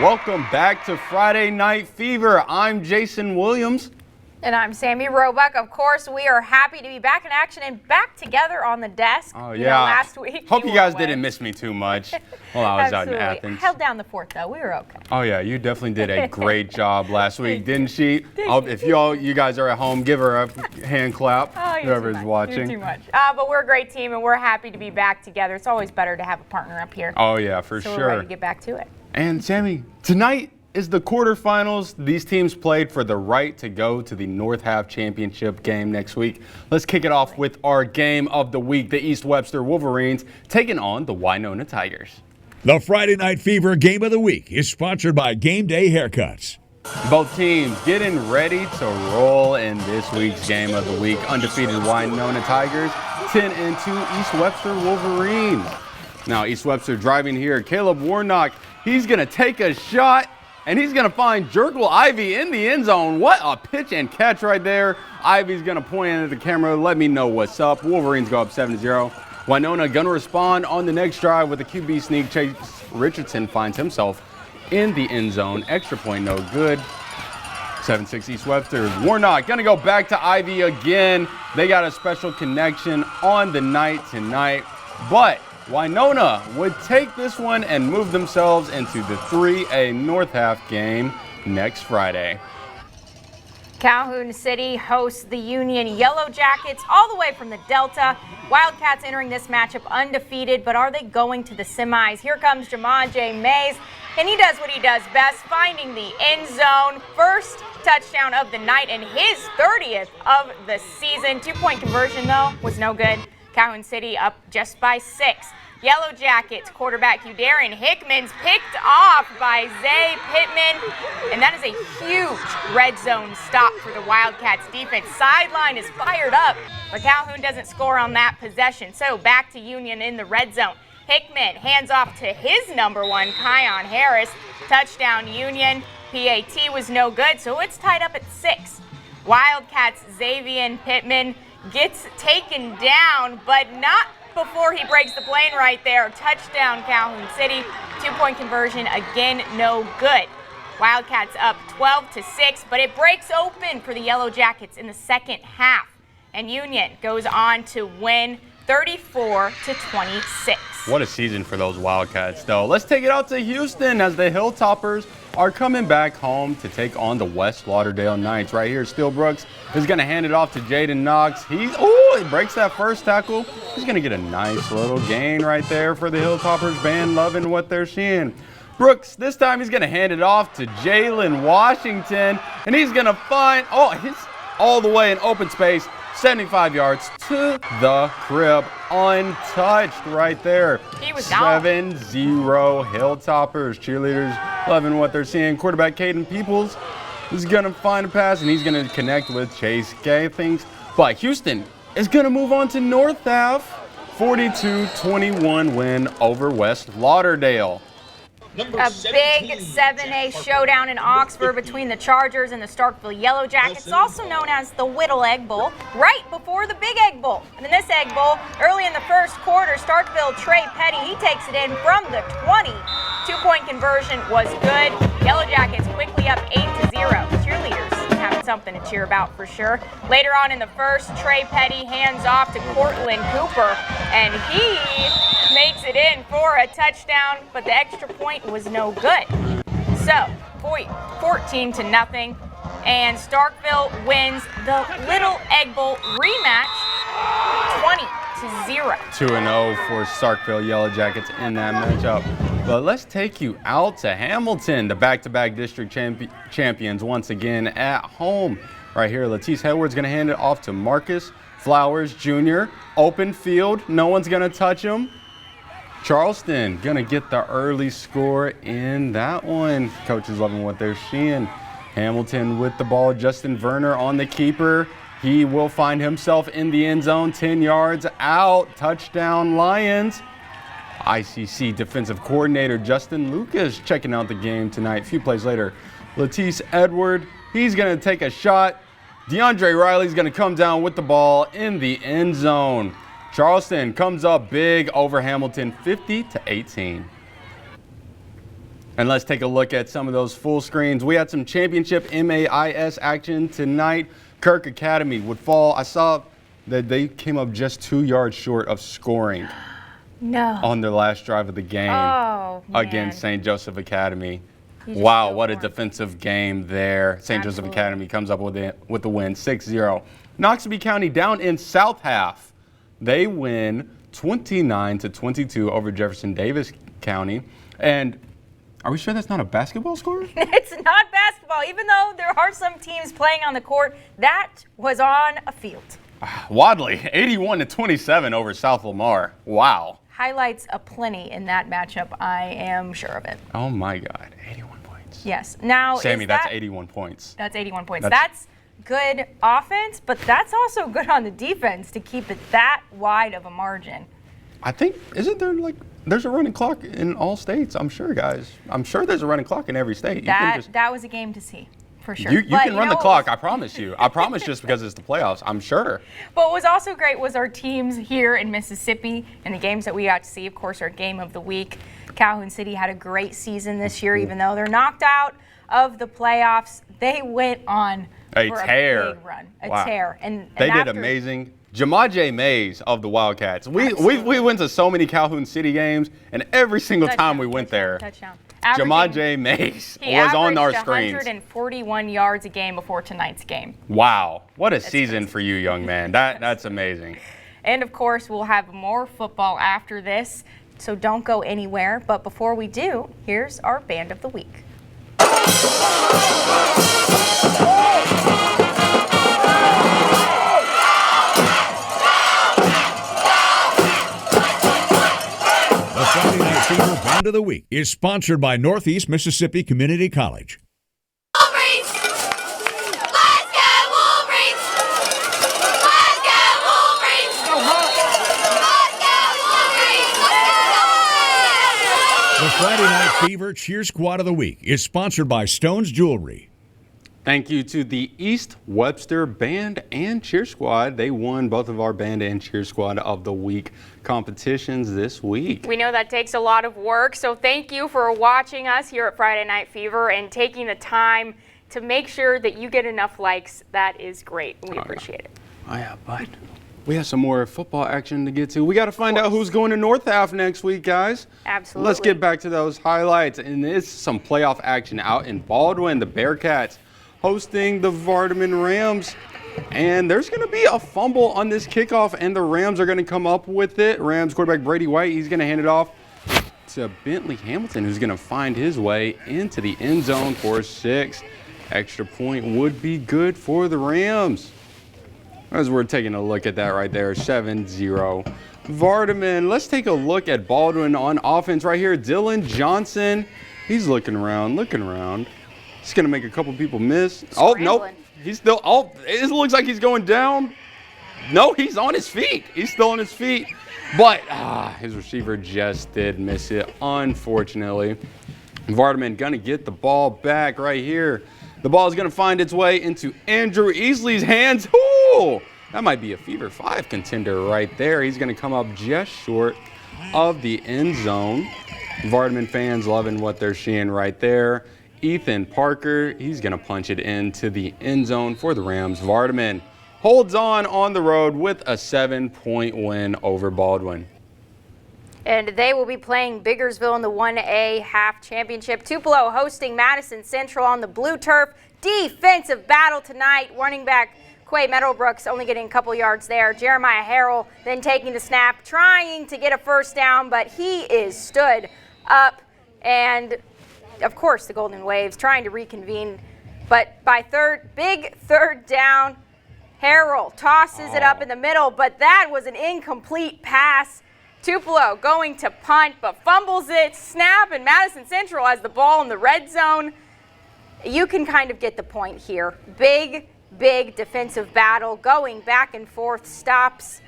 Welcome back to Friday Night Fever. I'm Jason Williams. And I'm Sammy Roebuck. Of course, we are happy to be back in action and back together on the desk. Oh, yeah. Last week. Hope you guys didn't miss me too much while I was out in Athens. Held down the fort, though. We were okay. Oh, yeah. You definitely did a great job last week, didn't she? If you guys are at home, give her a hand clap, whoever's watching. You're too much. But we're a great team, and we're happy to be back together. It's always better to have a partner up here. Oh, yeah, for so sure. We're ready to get back to it. And, Sammy, tonight is the quarterfinals. These teams played for the right to go to the North Half Championship game next week. Let's kick it off with our game of the week, the East Webster Wolverines taking on the Winona Tigers. The Friday Night Fever Game of the Week is sponsored by Game Day Haircuts. Both teams getting ready to roll in this week's Game of the Week. Undefeated Winona Tigers, 10-2 East Webster Wolverines. Now East Webster driving here. Caleb Warnock, he's going to take a shot. And he's going to find Jerkle Ivy in the end zone. What a pitch and catch right there. Ivy's going to point into the camera. Let me know what's up. Wolverines go up 7-0. Winona going to respond on the next drive with a QB sneak. Chase Richardson finds himself in the end zone. Extra point, no good. 7-6 East Webster. Warnock going to go back to Ivy again. They got a special connection on the night tonight. But Winona would take this one and move themselves into the 3A North Half game next Friday. Calhoun City hosts the Union Yellow Jackets all the way from the Delta. Wildcats entering this matchup undefeated, but are they going to the semis? Here comes Jamon J. Mays, and he does what he does best, finding the end zone. First touchdown of the night and his 30th of the season. 2-point conversion, though, was no good. Calhoun City up just by 6. Yellow Jackets quarterback Udarian Hickman's picked off by Zay Pittman, and that is a huge red zone stop for the Wildcats defense. Sideline is fired up, but Calhoun doesn't score on that possession. So back to Union in the red zone. Hickman hands off to his number one, Kion Harris. Touchdown Union. PAT was no good, so it's tied up at 6. Wildcats Xavier Pittman gets taken down, but not before he breaks the plane right there. Touchdown Calhoun City. 2-point conversion, again, no good. Wildcats up 12-6, but it breaks open for the Yellow Jackets in the second half. And Union goes on to win 34-26. What a season for those Wildcats, though. Let's take it out to Houston as the Hilltoppers are coming back home to take on the West Lauderdale Knights. Right here, Steele Brooks is going to hand it off to Jaden Knox. He breaks that first tackle. He's going to get a nice little gain right there for the Hilltoppers band, loving what they're seeing. Brooks, this time he's going to hand it off to Jalen Washington, and he's going to find, he's all the way in open space, 75 yards to the crib, untouched right there. He was down. 7-0 Hilltoppers. Cheerleaders loving what they're seeing. Quarterback Caden Peoples is going to find a pass, and he's going to connect with Chase Gathings. But Houston is going to move on to North Half. 42-21 win over West Lauderdale. A big 7A showdown in Oxford between the Chargers and the Starkville Yellow Jackets, also known as the Whittle Egg Bowl, right before the Big Egg Bowl. And in this Egg Bowl, early in the first quarter, Starkville Trey Petty, he takes it in from the 20. 2-point conversion was good. Yellow Jackets quickly up 8-0. Cheerleaders having something to cheer about for sure. Later on in the first, Trey Petty hands off to Cortland Cooper, and he makes it in for a touchdown, but the extra point was no good. So 14-0, and Starkville wins the Little Egg Bowl rematch 20-0. 2-0 for Starkville Yellow Jackets in that matchup. But let's take you out to Hamilton, the back-to-back district champions once again at home. Right here, Latisse Hayward's going to hand it off to Marcus Flowers Jr. Open field, no one's going to touch him. Charleston going to get the early score in that one. Coach is loving what they're seeing. Hamilton with the ball. Justin Werner on the keeper. He will find himself in the end zone, 10 yards out. Touchdown Lions. ICC defensive coordinator Justin Lucas checking out the game tonight. A few plays later, Latisse Edward, he's going to take a shot. DeAndre Riley's going to come down with the ball in the end zone. Charleston comes up big over Hamilton, 50-18. And let's take a look at some of those full screens. We had some championship MAIS action tonight. Kirk Academy would fall. I saw that they came up just 2 yards short of scoring on their last drive of the game against St. Joseph Academy. Wow, what a defensive game there. St. Joseph Academy comes up with the win, 6-0. Noxubee County down in South Half. They win 29-22 over Jefferson Davis County. And are we sure that's not a basketball score? It's not basketball. Even though there are some teams playing on the court, that was on a field. Wadley, 81-27 over South Lamar. Wow. Highlights aplenty in that matchup, I am sure of it. Oh my God, 81 points. Yes. Now, Sammy, that's 81 points. That's 81 points. That's good offense, but that's also good on the defense to keep it that wide of a margin. I think, isn't there there's a running clock in all states? I'm sure, guys. I'm sure there's a running clock in every state. That was a game to see, for sure. You can run the clock, I promise you. I promise, just because it's the playoffs, I'm sure. But what was also great was our teams here in Mississippi and the games that we got to see. Of course, our game of the week. Calhoun City had a great season this year, even though they're knocked out of the playoffs. They went on a for tear. A big run, a tear. And they did amazing. Jamaje Mays of the Wildcats. We went to so many Calhoun City games, and every single time we went there, Jamaje Mays was on our screens. 141 yards a game before tonight's game. Wow, what a season for you, young man. That's amazing. And of course, we'll have more football after this, so don't go anywhere. But before we do, here's our Band of the Week. The Friday Night Fever Band of the Week is sponsored by Northeast Mississippi Community College. Wolverines! Let's go Wolverines! Let's go Wolverines! Let's go Wolverines! The Friday Night Fever Cheer Squad of the Week is sponsored by Stone's Jewelry. Thank you to the East Webster Band and Cheer Squad. They won both of our Band and Cheer Squad of the Week competitions this week. We know that takes a lot of work, so thank you for watching us here at Friday Night Fever and taking the time to make sure that you get enough likes. That is great. We appreciate it. Oh yeah, but we have some more football action to get to. We got to find out who's going to North Half next week, guys. Absolutely. Let's get back to those highlights. And it's some playoff action out in Baldwin. The Bearcats hosting the Vardaman Rams. And there's going to be a fumble on this kickoff, and the Rams are going to come up with it. Rams quarterback Brady White, he's going to hand it off to Bentley Hamilton, who's going to find his way into the end zone for 6. Extra point would be good for the Rams. As we're taking a look at that right there, 7-0. Vardaman, let's take a look at Baldwin on offense right here. Dylan Johnson, he's looking around. He's going to make a couple people miss. Oh, nope. He's still, it looks like he's going down. No, he's on his feet. He's still on his feet. But his receiver just did miss it, unfortunately. Vardaman going to get the ball back right here. The ball is going to find its way into Andrew Easley's hands. Ooh, that might be a Fever 5 contender right there. He's going to come up just short of the end zone. Vardaman fans loving what they're seeing right there. Ethan Parker, he's going to punch it into the end zone for the Rams. Vardaman holds on the road with a 7-point win over Baldwin. And they will be playing Biggersville in the 1A half championship. Tupelo hosting Madison Central on the blue turf. Defensive battle tonight. Running back Quay Meadowbrooks only getting a couple yards there. Jeremiah Harrell then taking the snap, trying to get a first down, but he is stood up. And of course, the Golden Waves trying to reconvene, but by big third down, Harrell tosses it up in the middle, but that was an incomplete pass. Tupelo going to punt, but fumbles it, snap, and Madison Central has the ball in the red zone. You can kind of get the point here. Big defensive battle going back and forth, stops.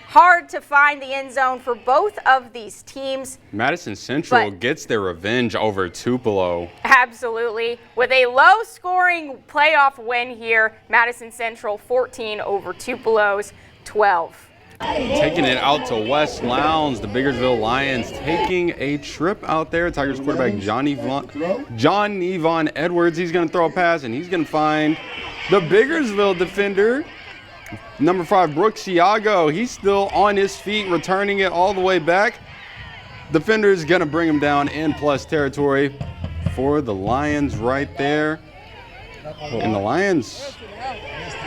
Hard to find the end zone for both of these teams. Madison Central gets their revenge over Tupelo. Absolutely. With a low-scoring playoff win here, Madison Central 14 over Tupelo's 12. Taking it out to West Lowndes, the Biggersville Lions taking a trip out there. Tigers quarterback John Yvonne Edwards, he's going to throw a pass, and he's going to find the Biggersville defender, number 5, Brooks Iago. He's still on his feet, returning it all the way back. Defender is going to bring him down in plus territory for the Lions right there. And the Lions,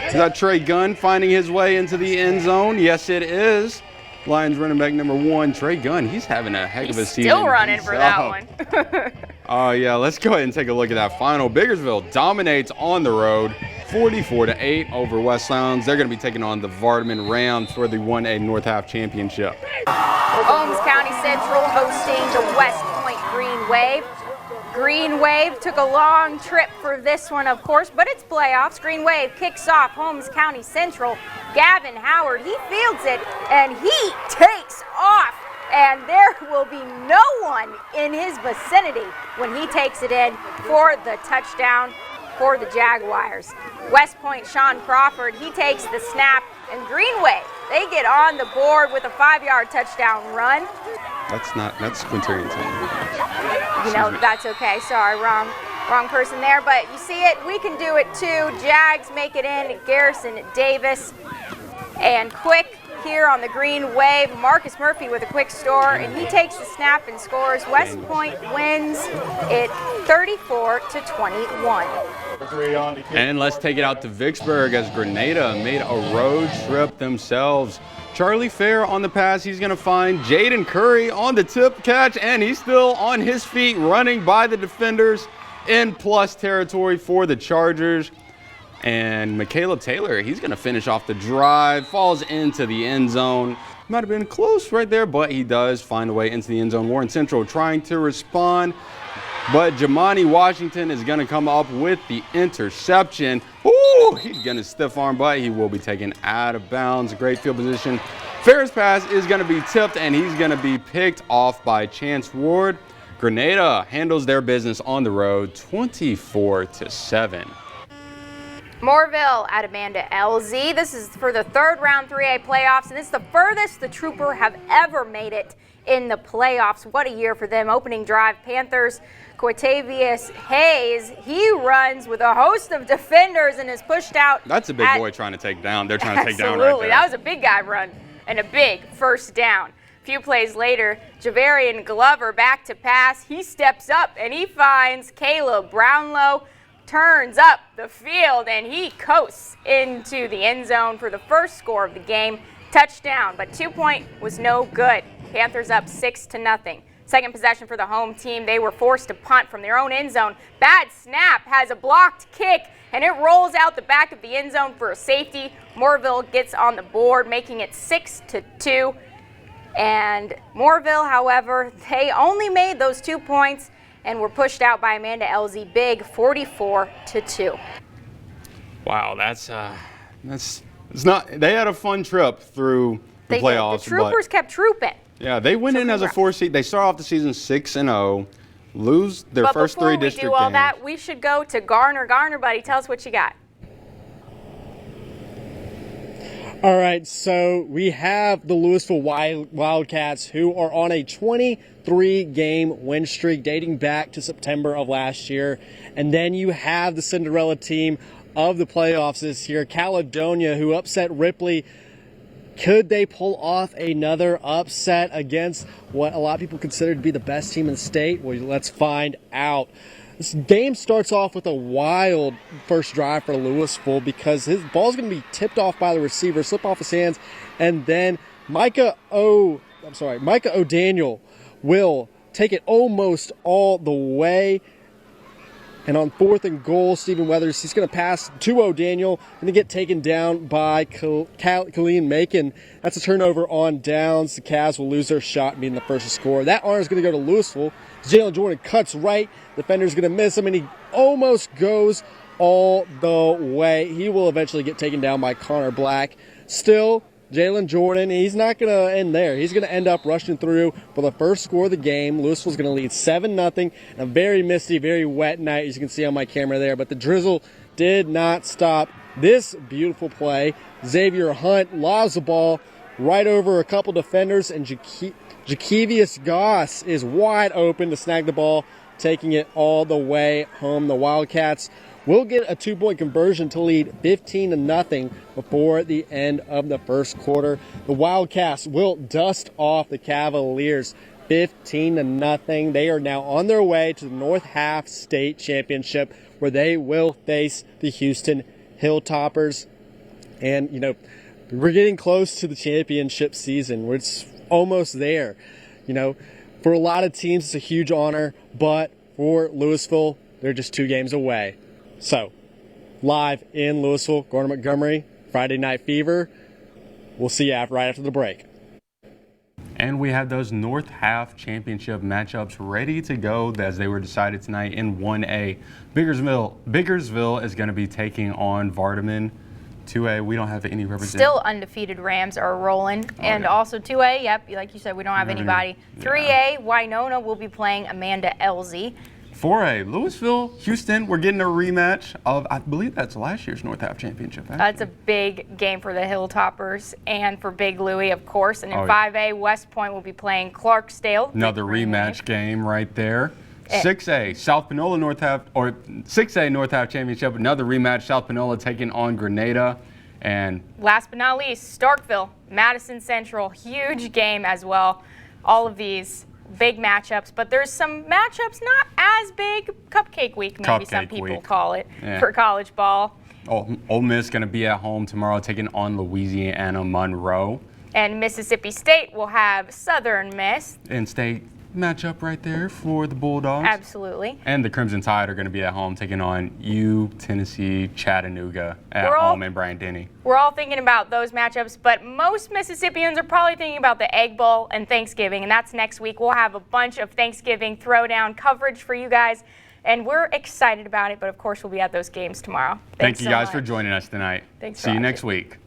is that Trey Gunn finding his way into the end zone? Yes, it is. Lions running back number 1, Trey Gunn. He's having a heck of a season. Still running for that one. Oh, yeah, let's go ahead and take a look at that final. Biggersville dominates on the road, 44-8 over West Lowndes. They're going to be taking on the Vardaman Rams for the 1A North Half Championship. Holmes County Central hosting the West Point Green Wave. Green Wave took a long trip for this one, of course, but it's playoffs. Green Wave kicks off Holmes County Central. Gavin Howard, he fields it, and he takes off. And there will be no one in his vicinity when he takes it in for the touchdown for the Jaguars. West Point Sean Crawford, he takes the snap, and Green Wave, they get on the board with a 5-yard touchdown run. That's Quintarian Thomas. You know, that's okay. Sorry, wrong person there. But you see it, we can do it too. Jags make it in. Garrison Davis and quick here on the Green Wave. Marcus Murphy with a quick score, and he takes the snap and scores. West Point wins it 34-21. And let's take it out to Vicksburg as Grenada made a road trip themselves. Charlie Fair on the pass. He's going to find Jaden Curry on the tip catch, and he's still on his feet running by the defenders in plus territory for the Chargers. And Caleb Taylor, he's going to finish off the drive, falls into the end zone. Might have been close right there, but he does find a way into the end zone. Warren Central trying to respond, but Jamani Washington is going to come up with the interception. Ooh, he's going to stiff arm, but he will be taken out of bounds. Great field position. Fair's pass is going to be tipped, and he's going to be picked off by Chance Ward. Grenada handles their business on the road, 24-7. Moreville at Amanda LZ. This is for the third round 3A playoffs, and this is the furthest the Trooper have ever made it in the playoffs. What a year for them. Opening drive, Panthers, Quatavius Hayes. He runs with a host of defenders and is pushed out. That's a big boy trying to take down. They're trying to take down right there. Absolutely. That was a big guy run and a big first down. A few plays later, Javarian Glover back to pass. He steps up and he finds Caleb Brownlow. Turns up the field, and he coasts into the end zone for the first score of the game. Touchdown, but 2-point was no good. Panthers up 6-0. Second possession for the home team. They were forced to punt from their own end zone. Bad snap, has a blocked kick, and it rolls out the back of the end zone for a safety. Moreville gets on the board, making it 6-2. And Moreville, however, they only made those 2 points and were pushed out by Amanda LZ big, 44-2. Wow, it's not. They had a fun trip through the playoffs. The Troopers kept trooping. Yeah, they went in as a 4 seed. They start off the season 6-0, lose their first 3 district games. Before we do all that, we should go to Garner. Garner, buddy, tell us what you got. All right, so we have the Louisville Wildcats, who are on a 23-game win streak dating back to September of last year. And then you have the Cinderella team of the playoffs this year, Caledonia, who upset Ripley. Could they pull off another upset against what a lot of people consider to be the best team in the state? Well, let's find out. This game starts off with a wild first drive for Louisville because his ball's going to be tipped off by the receiver, slip off his hands, and then Micah O'Daniel will take it almost all the way. And on 4th and goal, Stephen Weathers, he's going to pass to O'Daniel and then get taken down by Colleen Macon. That's a turnover on downs. The Cavs will lose their shot being the first to score. That honor is going to go to Louisville. Jalen Jordan cuts right. Defender's going to miss him, and he almost goes all the way. He will eventually get taken down by Connor Black. Still, Jalen Jordan, he's not going to end there. He's going to end up rushing through for the first score of the game. Louisville's going to lead 7-0. A very misty, very wet night, as you can see on my camera there. But the drizzle did not stop this beautiful play. Xavier Hunt lobs the ball right over a couple defenders, and Jakevius Goss is wide open to snag the ball, taking it all the way home. The Wildcats will get a 2-point conversion to lead 15-0 before the end of the first quarter. The Wildcats will dust off the Cavaliers 15-0. They are now on their way to the North Half State Championship, where they will face the Houston Hilltoppers. And, you know, we're getting close to the championship season. It's almost there. You know, for a lot of teams, it's a huge honor, but for Louisville, they're just 2 games away. So, live in Louisville, Gordon Montgomery, Friday Night Fever. We'll see you right after the break. And we have those North Half Championship matchups ready to go as they were decided tonight in 1A. Biggersville is going to be taking on Vardaman. 2A, we don't have any representation. Still undefeated Rams are rolling. And also 2A, yep, like you said, we don't have anybody. 3A, Winona will be playing Amanda Elzy. 4A, Louisville, Houston, we're getting a rematch of, I believe that's last year's North Half Championship. Actually. That's a big game for the Hilltoppers and for Big Louie, of course. And in 5A, West Point will be playing Clarksdale. Another rematch game right there. 6A, South Panola North Half, or 6A North Half Championship, another rematch, South Panola taking on Grenada. And last but not least, Starkville, Madison Central, huge game as well. All of these big matchups, but there's some matchups not as big. Cupcake week, maybe some people call it, for college ball. Ole Miss going to be at home tomorrow taking on Louisiana Monroe. And Mississippi State will have Southern Miss. In-state matchup right there for the Bulldogs. Absolutely. And the Crimson Tide are going to be at home taking on Tennessee Chattanooga at home in Bryant-Denny. We're all thinking about those matchups, but most Mississippians are probably thinking about the Egg Bowl and Thanksgiving, and that's next week. We'll have a bunch of Thanksgiving throwdown coverage for you guys, and we're excited about it, but of course we'll be at those games tomorrow. Thank you guys for joining us tonight. Thanks. See you next week.